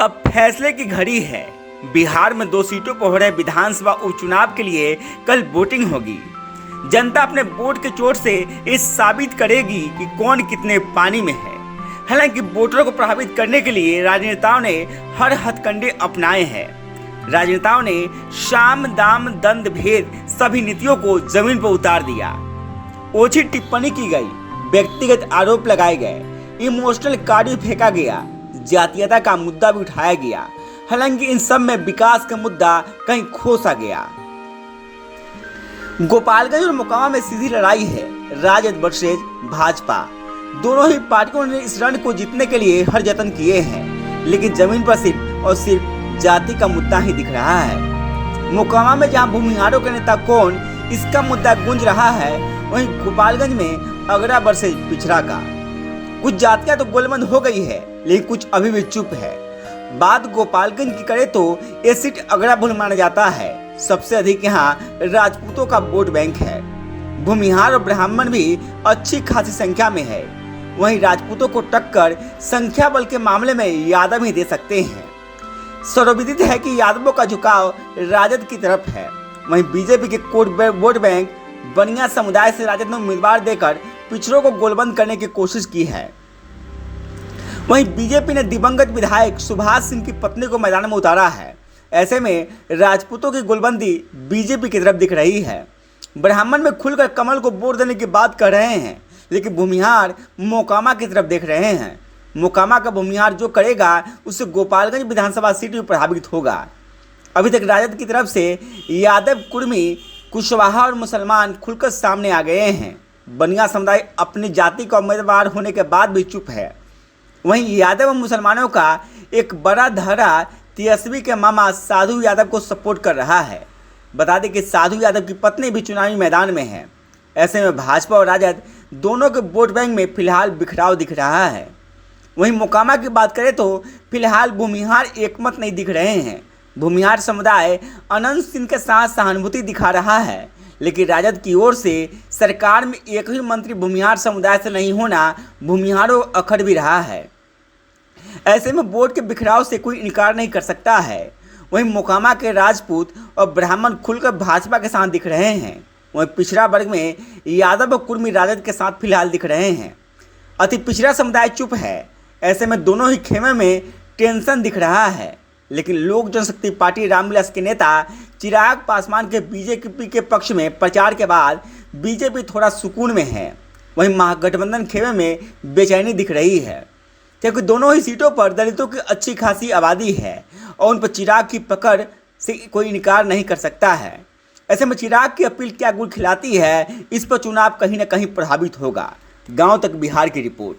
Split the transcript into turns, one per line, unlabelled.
अब फैसले की घड़ी है। बिहार में 2 सीटों पर हो रहे विधानसभा उपचुनाव के लिए कल वोटिंग होगी। जनता अपने वोट के चोट से ये साबित करेगी कि कौन कितने पानी में है। हालांकि वोटरों को प्रभावित करने के लिए राजनेताओं ने हर हथकंडे अपनाए हैं। राजनेताओं ने साम दाम दंड भेद सभी नीतियों को जमीन पर उतार दिया। ओछी टिप्पणी की गई, व्यक्तिगत आरोप लगाए गए, इमोशनल कार्ड फेंका गया, जातीयता का मुद्दा भी उठाया गया। हालांकि इन सब में विकास का मुद्दा कहीं खो सा गया। गोपालगंज और मोकामा में सीधी लड़ाई है, राजद वर्सेज भाजपा। दोनों ही पार्टियों ने इस रण को जीतने के लिए हर जतन किए हैं, लेकिन जमीन पर सिर्फ और सिर्फ जाति का मुद्दा ही दिख रहा है। मोकामा में जहां भूमिहारों के नेता कौन इसका मुद्दा गूंज रहा है, वहीं गोपालगंज में अगड़ा वर्सेज पिछड़ा का। कुछ जातियां तो गोलबंद हो गई है, लेकिन कुछ अभी भी चुप है। बात गोपालगंज की करे तो ये सीट अगड़ा भूल माना जाता है। सबसे अधिक यहाँ राजपूतों का वोट बैंक है। भूमिहार और ब्राह्मण भी अच्छी खासी संख्या में है। वहीं राजपूतों को टक्कर संख्या बल के मामले में यादव ही दे सकते हैं। सर्वविदित है कि यादवों का झुकाव राजद की तरफ है। वहीं बीजेपी के वोट बैंक बनिया समुदाय से राजद ने उम्मीदवार देकर पिछड़ों को गोलबंद करने की कोशिश की है। वहीं बीजेपी ने दिवंगत विधायक सुभाष सिंह की पत्नी को मैदान में उतारा है। ऐसे में राजपूतों की गोलबंदी बीजेपी की तरफ दिख रही है। ब्राह्मण में खुलकर कमल को वोट देने की बात कर रहे हैं, लेकिन भूमिहार मोकामा की तरफ देख रहे हैं। मोकामा का भूमिहार जो करेगा उससे गोपालगंज विधानसभा सीट भी प्रभावित होगा। अभी तक राजद की तरफ से यादव, कुर्मी, कुशवाहा और मुसलमान खुलकर सामने आ गए हैं। बनिया समुदाय अपनी जाति का उम्मीदवार होने के बाद भी चुप है। वहीं यादव और मुसलमानों का एक बड़ा धड़ा तेजस्वी के मामा साधु यादव को सपोर्ट कर रहा है। बता दें कि साधु यादव की पत्नी भी चुनावी मैदान में है। ऐसे में भाजपा और राजद दोनों के वोट बैंक में फिलहाल बिखराव दिख रहा है। वहीं मोकामा की बात करें तो फिलहाल भूमिहार एकमत नहीं दिख रहे हैं। भूमिहार समुदाय अनंत सिंह के साथ सहानुभूति दिखा रहा है, लेकिन राजद की ओर से सरकार में एक ही मंत्री भूमिहार समुदाय से नहीं होना भूमिहारों अखड़ भी रहा है। ऐसे में वोट के बिखराव से कोई इनकार नहीं कर सकता है। वहीं मोकामा के राजपूत और ब्राह्मण खुलकर भाजपा के साथ दिख रहे हैं। वहीं पिछड़ा वर्ग में यादव और कुर्मी राजद के साथ फिलहाल दिख रहे हैं। अति पिछड़ा समुदाय चुप है। ऐसे में दोनों ही खेमे में टेंशन दिख रहा है। लेकिन लोक जनशक्ति पार्टी रामविलास के नेता चिराग पासवान के बीजेपी के पक्ष में प्रचार के बाद बीजेपी थोड़ा सुकून में है। वहीं महागठबंधन खेमे में बेचैनी दिख रही है, क्योंकि दोनों ही सीटों पर दलितों की अच्छी खासी आबादी है और उन पर चिराग की पकड़ से कोई इनकार नहीं कर सकता है। ऐसे में चिराग की अपील क्या गुड़ खिलाती है, इस पर चुनाव कहीं ना कहीं प्रभावित होगा। गांव तक बिहार की रिपोर्ट।